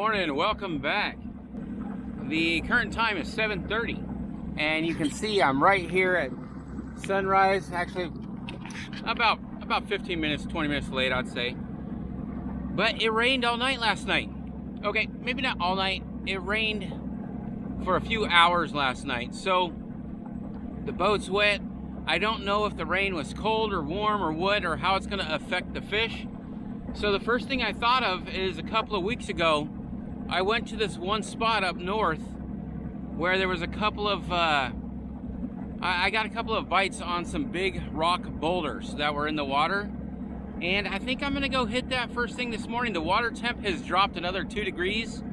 morning, welcome back. The current time is 7:30 and you can see I'm right here at sunrise. Actually about 15 minutes, 20 minutes late, I'd say. But it rained all night last night. Okay, maybe not all night. It rained for a few hours last night, so the boat's wet. I don't know if the rain was cold or warm or what, or how it's going to affect the fish. So the first thing I thought of is a couple of weeks ago, I went to this one spot up north where there was a couple of, I got a couple of bites on some big rock boulders that were in the water. And I think I'm gonna go hit that first thing this morning. The water temp has dropped another 2 degrees.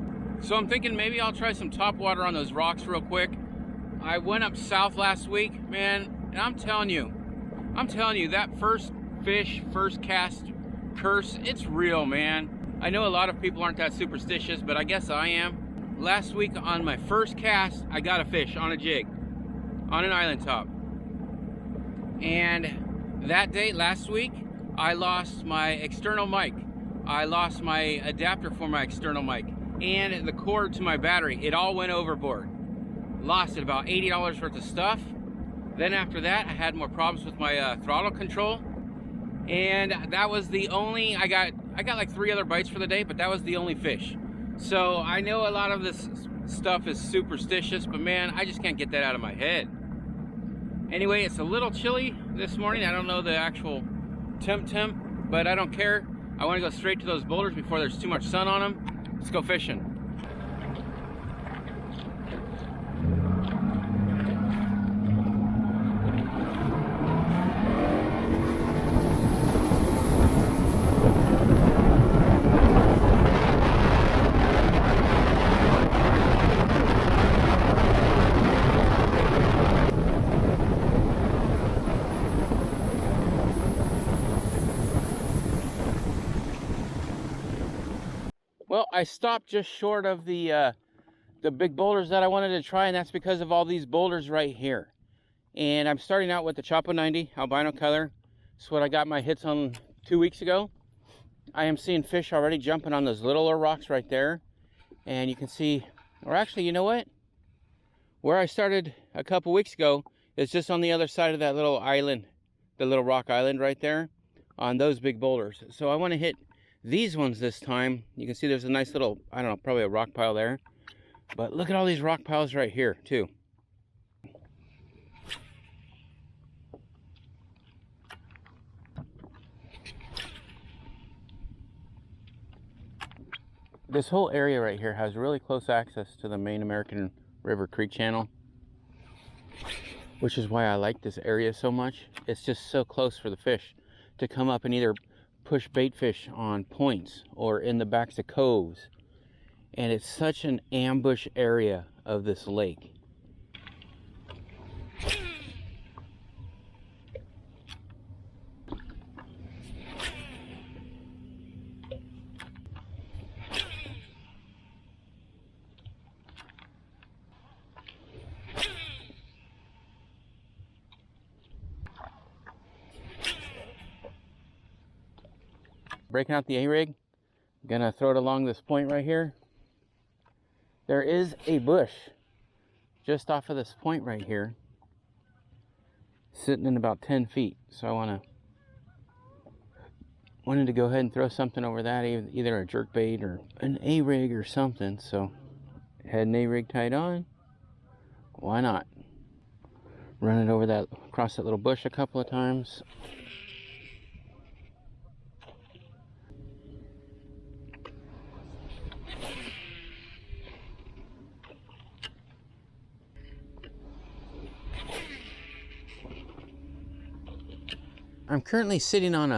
So I'm thinking maybe I'll try some top water on those rocks real quick. I went up south last week, man, and I'm telling you, that first fish, first cast curse, it's real, man. I know a lot of people aren't that superstitious, but I guess I am. Last week on my first cast, I got a fish on a jig, on an island top. And that day, last week, I lost my external mic. I lost my adapter for my external mic and the cord to my battery. It all went overboard. Lost it, about $80 worth of stuff. Then after that, I had more problems with my throttle control. And that was the only, I got like 3 other bites for the day, but that was the only fish. So I know a lot of this stuff is superstitious, but man, I just can't get that out of my head. Anyway, it's a little chilly this morning. I don't know the actual temp, but I don't care. I want to go straight to those boulders before there's too much sun on them. Let's go fishing. Well, I stopped just short of the big boulders that I wanted to try, and that's because of all these boulders right here. And I'm starting out with the Chapo 90 albino color. It's what I got my hits on 2 weeks ago. I am seeing fish already jumping on those littler rocks right there. And you can see, or actually, you know what? Where I started a couple weeks ago is just on the other side of that little island, the little rock island right there, on those big boulders. So I want to hit these ones this time. You can see there's a nice little, I don't know, probably a rock pile there. But look at all these rock piles right here, too. This whole area right here has really close access to the main American River Creek channel, which is why I like this area so much. It's just so close for the fish to come up and either push bait fish on points or in the backs of coves. And it's such an ambush area of this lake. Breaking out the A-rig, gonna throw it along this point right here. There is a bush just off of this point right here, sitting in about 10 feet. So I wanted to go ahead and throw something over that, either a jerk bait or an A-rig or something. So had an A-rig tied on. Why not? Run it over that, across that little bush a couple of times. I'm currently sitting on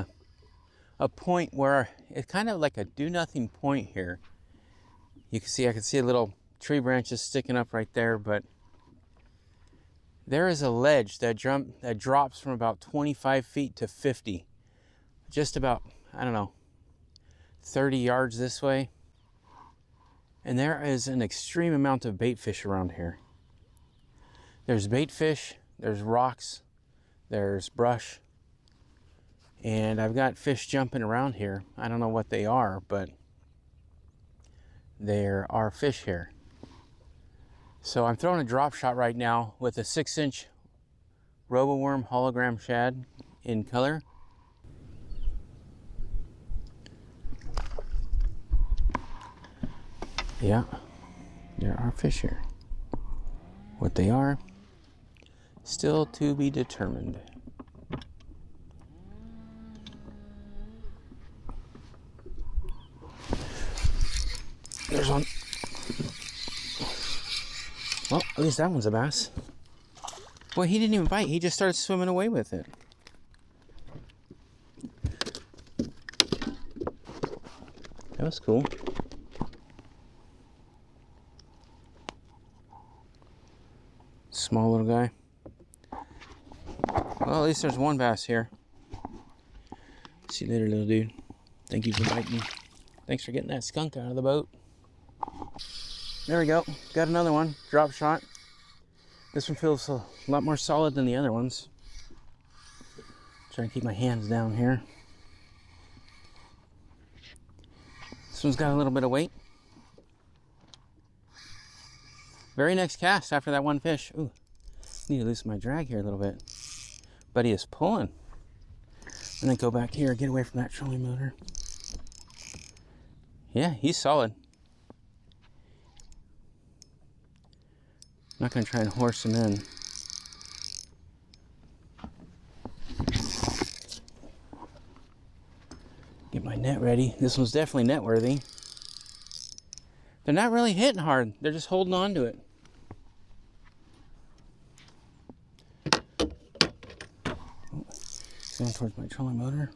a point where it's kind of like a do-nothing point here. You can see, I can see a little tree branches sticking up right there, but there is a ledge that drops from about 25 feet to 50. Just about, I don't know, 30 yards this way. And there is an extreme amount of bait fish around here. There's bait fish, there's rocks, there's brush. And I've got fish jumping around here. I don't know what they are, but there are fish here. So I'm throwing a drop shot right now with a 6-inch Roboworm hologram shad in color. Yeah, there are fish here. What they are, still to be determined. There's one. Well, at least that one's a bass. Boy, he didn't even bite. He just started swimming away with it. That was cool. Small little guy. Well, at least there's one bass here. See you later, little dude. Thank you for biting. Thanks for getting that skunk out of the boat. There we go. Got another one. Drop shot. This one feels a lot more solid than the other ones. Trying to keep my hands down here. This one's got a little bit of weight. Very next cast after that one fish. Ooh, need to loosen my drag here a little bit. But he is pulling. And then go back here, get away from that trolling motor. Yeah, he's solid. I'm not going to try and horse him in. Get my net ready. This one's definitely net worthy. They're not really hitting hard. They're just holding on to it. Going towards my trolling motor.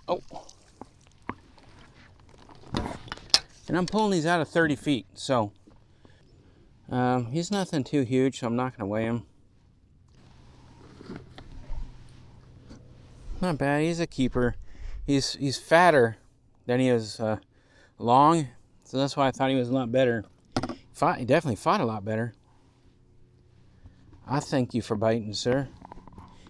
Oh. And I'm pulling these out of 30 feet, so he's nothing too huge, so I'm not going to weigh him. Not bad. He's a keeper. He's fatter than he is long, so that's why I thought he was a lot better. He definitely fought a lot better. I thank you for biting, sir.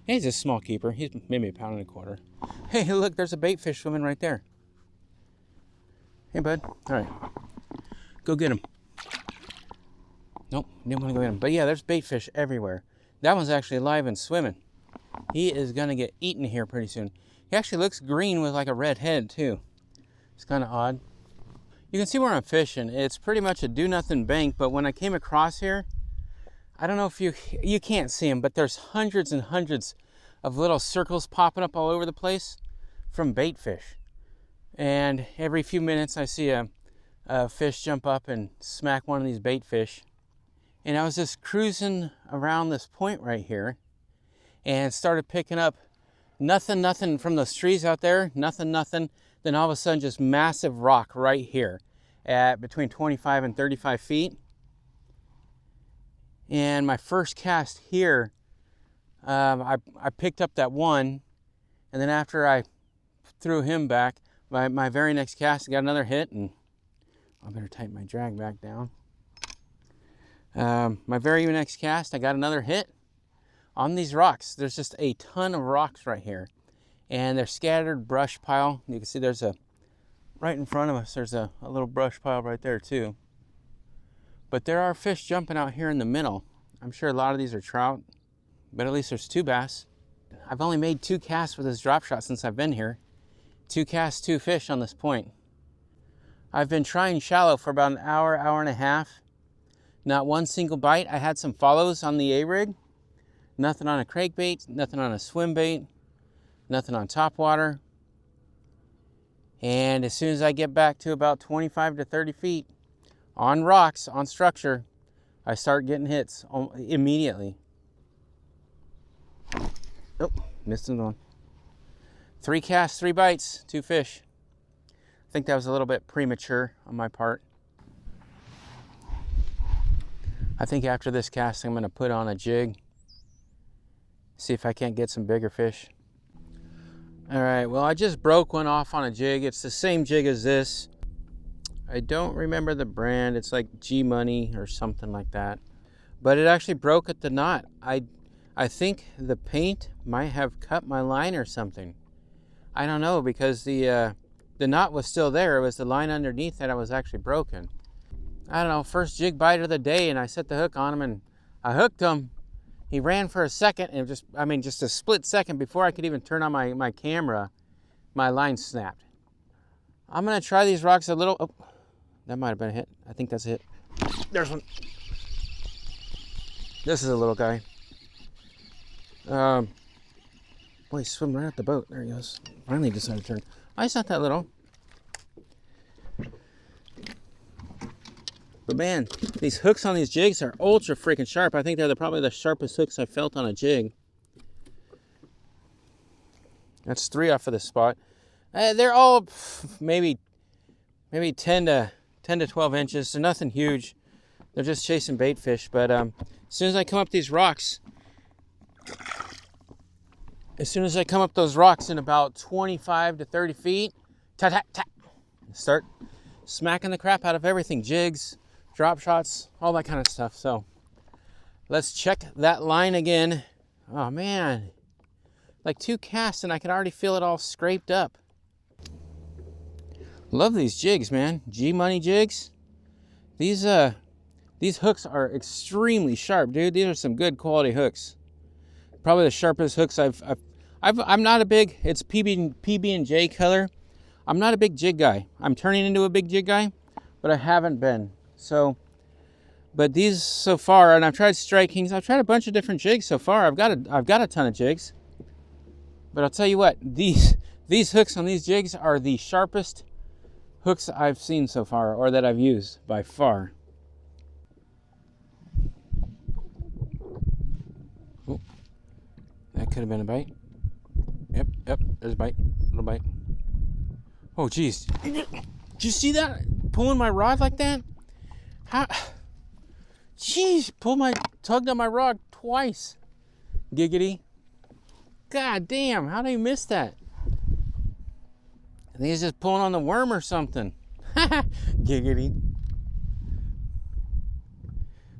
He's a small keeper. He's maybe 1.25 pounds. Hey, look, there's a bait fish swimming right there. Hey, bud. All right. Go get him. Nope, didn't want to go get him. But yeah, there's bait fish everywhere. That one's actually alive and swimming. He is going to get eaten here pretty soon. He actually looks green with like a red head, too. It's kind of odd. You can see where I'm fishing. It's pretty much a do-nothing bank, but when I came across here, I don't know if you can't see them, but there's hundreds and hundreds of little circles popping up all over the place from bait fish. And every few minutes I see a fish jump up and smack one of these bait fish. And I was just cruising around this point right here and started picking up nothing from those trees out there, nothing. Then all of a sudden, just massive rock right here at between 25 and 35 feet. And my first cast here, I picked up that one. And then after I threw him back, my very next cast, I got another hit. And I better tighten my drag back down. My very next cast, I got another hit on these rocks. There's just a ton of rocks right here. And they're scattered brush pile. You can see there's right in front of us, there's a little brush pile right there too. But there are fish jumping out here in the middle. I'm sure a lot of these are trout, but at least there's 2 bass. I've only made 2 casts with this drop shot since I've been here. 2 casts, 2 fish on this point. I've been trying shallow for about an hour and a half. Not one single bite. I had some follows on the A-rig. Nothing on a crankbait, nothing on a swim bait. Nothing on top water. And as soon as I get back to about 25 to 30 feet on rocks, on structure, I start getting hits immediately. Oh, missed another one. 3 casts, 3 bites, 2 fish. I think that was a little bit premature on my part. I think after this cast, I'm going to put on a jig. See if I can't get some bigger fish. All right, well, I just broke one off on a jig. It's the same jig as this. I don't remember the brand. It's like G Money or something like that. But it actually broke at the knot. I I think the paint might have cut my line or something. I don't know, because the knot was still there. It was the line underneath that was actually broken. I don't know, first jig bite of the day, and I set the hook on him and I hooked him. He ran for a second, and just a split second before I could even turn on my camera, my line snapped. I'm gonna try these rocks a little. Oh, that might have been a hit. I think that's a hit. There's one. This is a little guy. Boy, he swam right out the boat. There he goes. Finally decided to turn. Oh, he's not that little. But man, these hooks on these jigs are ultra freaking sharp. I think they're probably the sharpest hooks I felt on a jig. That's 3 off of the spot. They're all maybe 10 to 12 inches. They're nothing huge. They're just chasing bait fish. But as soon as I come up these rocks, those rocks in about 25 to 30 feet, start smacking the crap out of everything. Jigs, drop shots, all that kind of stuff. So let's check that line again. Oh man, like 2 casts and I can already feel it all scraped up. Love these jigs, man. G-Money jigs. These hooks are extremely sharp, dude. These are some good quality hooks. Probably the sharpest hooks I'm not a big, it's PB&J color. I'm not a big jig guy. I'm turning into a big jig guy, but I haven't been. So, but these so far, and I've tried Strike Kings. I've tried a bunch of different jigs so far. I've got a ton of jigs. But I'll tell you what, these hooks on these jigs are the sharpest hooks I've seen so far, or that I've used by far. Oh, that could have been a bite. Yep, there's a bite, little bite. Oh, geez. Did you see that? Pulling my rod like that? How? Jeez, tugged on my rod twice. Giggity. God damn, how did he miss that? I think he's just pulling on the worm or something. Giggity.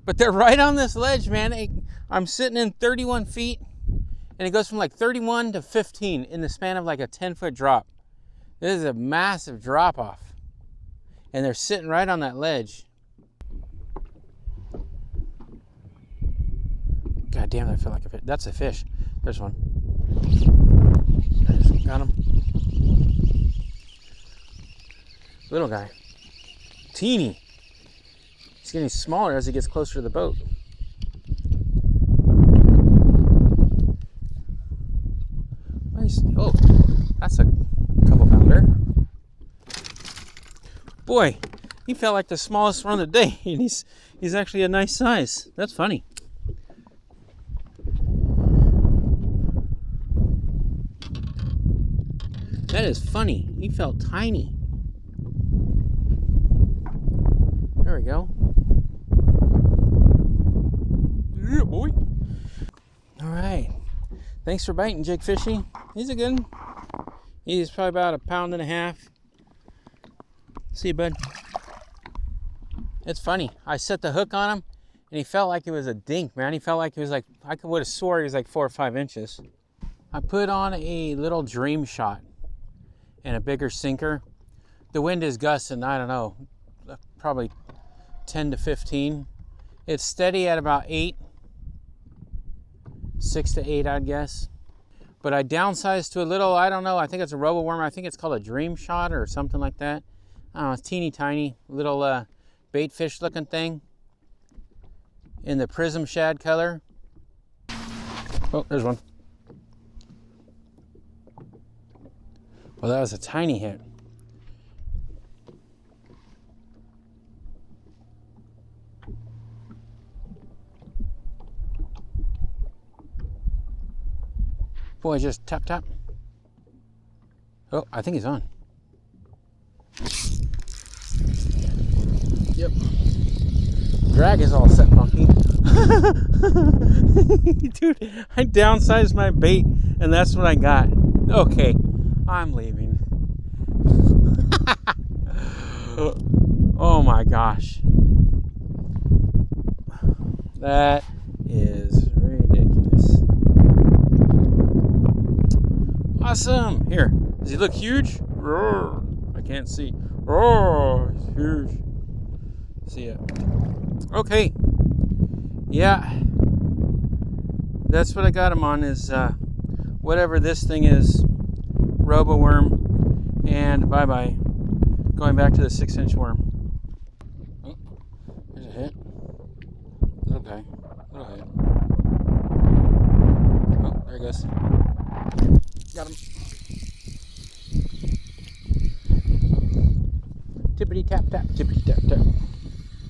But they're right on this ledge, man. I'm sitting in 31 feet, and it goes from like 31 to 15 in the span of like a 10-foot drop. This is a massive drop off. And they're sitting right on that ledge. God damn, I feel like a fish. That's a fish. There's one. Got him. Little guy. Teeny. He's getting smaller as he gets closer to the boat. Nice. Oh, that's a couple pounder. Boy, he felt like the smallest one of the day, and he's actually a nice size. That's funny. That is funny. He felt tiny. There we go. Yeah, boy. All right. Thanks for biting, Jig Fishy. He's a good one. He's probably about 1.5 pounds. See you, bud. It's funny. I set the hook on him, and he felt like it was a dink, man. He felt like he was like, I would have swore he was like 4 or 5 inches. I put on a little dream shot and a bigger sinker. The wind is gusting, I don't know, probably 10 to 15. It's steady at about 8, 6 to 8, I'd guess. But I downsized to a little, I don't know, I think it's a Roboworm. I think it's called a dream shot or something like that. I don't know, it's teeny tiny, little bait fish looking thing in the prism shad color. Oh, there's one. Well, that was a tiny hit. Boy, just tap, tap. Oh, I think he's on. Yep. Drag is all set funky. Dude, I downsized my bait and that's what I got. Okay, I'm leaving. Oh my gosh. That is ridiculous. awesome. Here, does he look huge? Roar. I can't see. Oh, he's huge. See it. Okay. Yeah. That's what I got him on is whatever this thing is. Roboworm. And bye-bye. Going back to the 6-inch worm. Oh, there's a hit. Little guy. Little hit. Oh, there he goes. Got him. Tippity tap tap, tippity tap tap.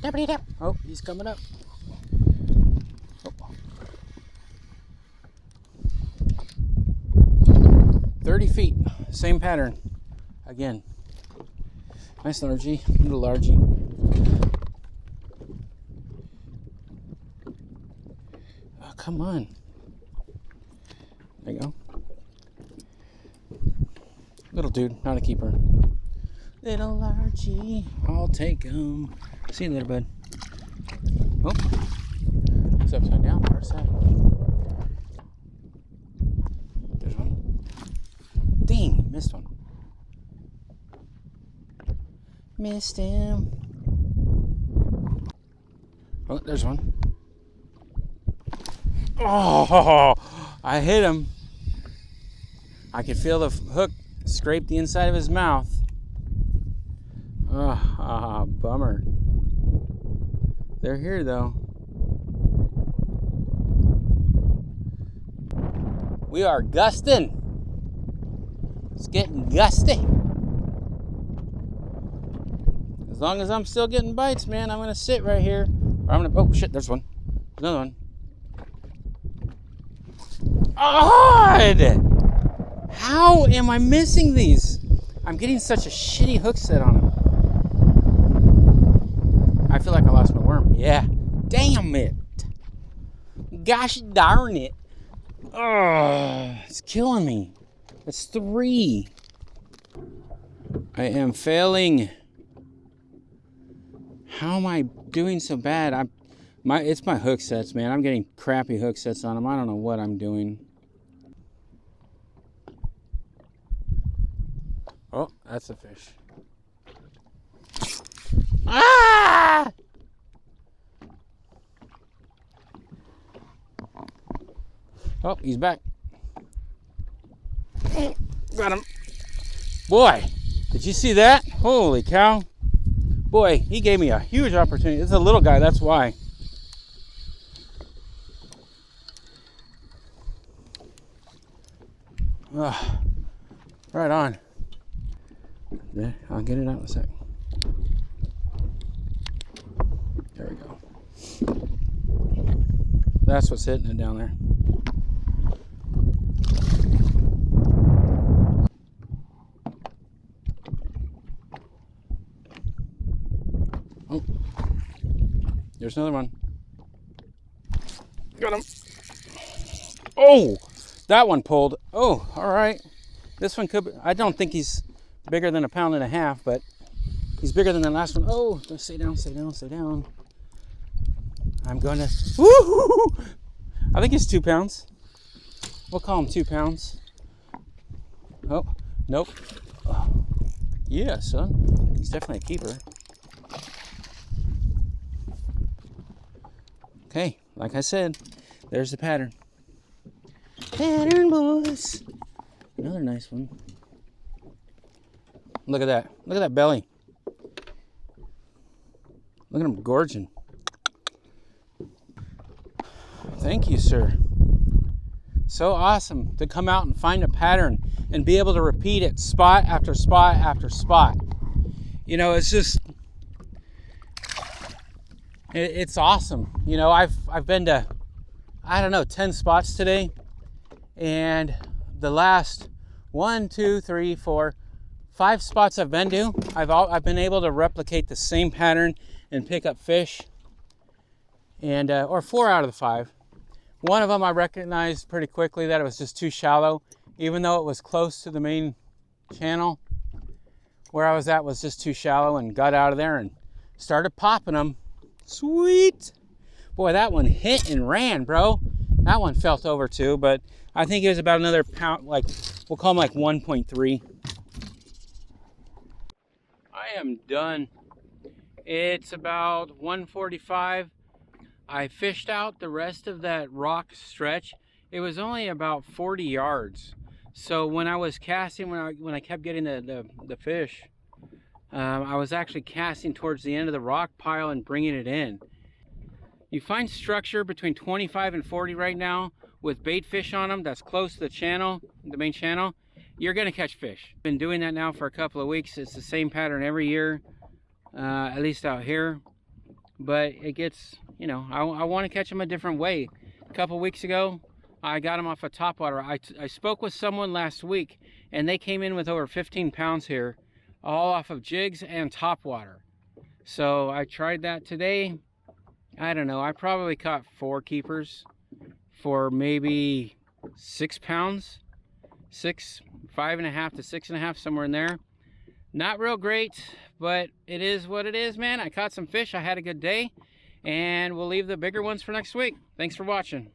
Tippity tap. Oh, he's coming up. Oh. 30 feet, same pattern. Again. Nice largie, little largie. Oh, come on. There you go. Little dude, not a keeper. Little largie, I'll take him. See you later, bud. Oh, it's upside down. Where's that? There's one. Dang, missed one. Missed him. Oh, there's one. Oh, I hit him. I could feel the hook scrape the inside of his mouth. Oh, bummer. They're here though. We are gusting. It's getting gusty. As long as I'm still getting bites, man, I'm gonna sit right here. Or I'm gonna. Oh shit! There's one. There's another one. God! How am I missing these? I'm getting such a shitty hook set on them. I feel like I lost my worm. Yeah. Damn it. Gosh darn it. Oh, it's killing me. It's 3. I am failing. How am I doing so bad? It's my hook sets, man. I'm getting crappy hook sets on them. I don't know what I'm doing. Oh, that's a fish. Ah! Oh, he's back. Got him. Boy, did you see that? Holy cow. Boy, he gave me a huge opportunity. It's a little guy, that's why. Oh, right on. There, I'll get it out in a sec. There we go. That's what's hitting it down there. Oh, there's another one. Got him. Oh, that one pulled. Oh, all right. This one could be, I don't think he's bigger than 1.5 pounds, but he's bigger than the last one. Oh, stay down, stay down, stay down. I'm going to, woo! I think he's 2 pounds. We'll call him 2 pounds. Oh, nope. Oh, yeah, son. He's definitely a keeper. Okay, like I said, there's the pattern. Pattern, boys. Another nice one. Look at that. Look at that belly. Look at him gorging. Thank you, sir. So awesome to come out and find a pattern and be able to repeat it spot after spot after spot. You know, it's just, it's awesome. You know, I've been to, I don't know, 10 spots today, and the last 1, 2, 3, 4, 5 spots I've been to, I've been able to replicate the same pattern and pick up fish, and or 4 out of the 5. One of them I recognized pretty quickly that it was just too shallow, even though it was close to the main channel. Where I was at was just too shallow, and got out of there and started popping them. Sweet. Boy, that one hit and ran, bro. That one felt over too, but I think it was about another pound, like we'll call them like 1.3. I am done. It's about 1:45. I fished out the rest of that rock stretch. It was only about 40 yards. So when I was casting, when I kept getting the fish, I was actually casting towards the end of the rock pile and bringing it in. You find structure between 25 and 40 right now with bait fish on them that's close to the channel, the main channel, you're gonna catch fish. Been doing that now for a couple of weeks. It's the same pattern every year, at least out here. But it gets, you know, I want to catch them a different way. A couple weeks ago, I got them off of topwater. I spoke with someone last week, and they came in with over 15 pounds here, all off of jigs and topwater. So I tried that today. I don't know, I probably caught 4 keepers for maybe 6 pounds. 5.5 to 6.5, somewhere in there. Not real great, but it is what it is, man. I caught some fish, I had a good day, and we'll leave the bigger ones for next week. Thanks for watching.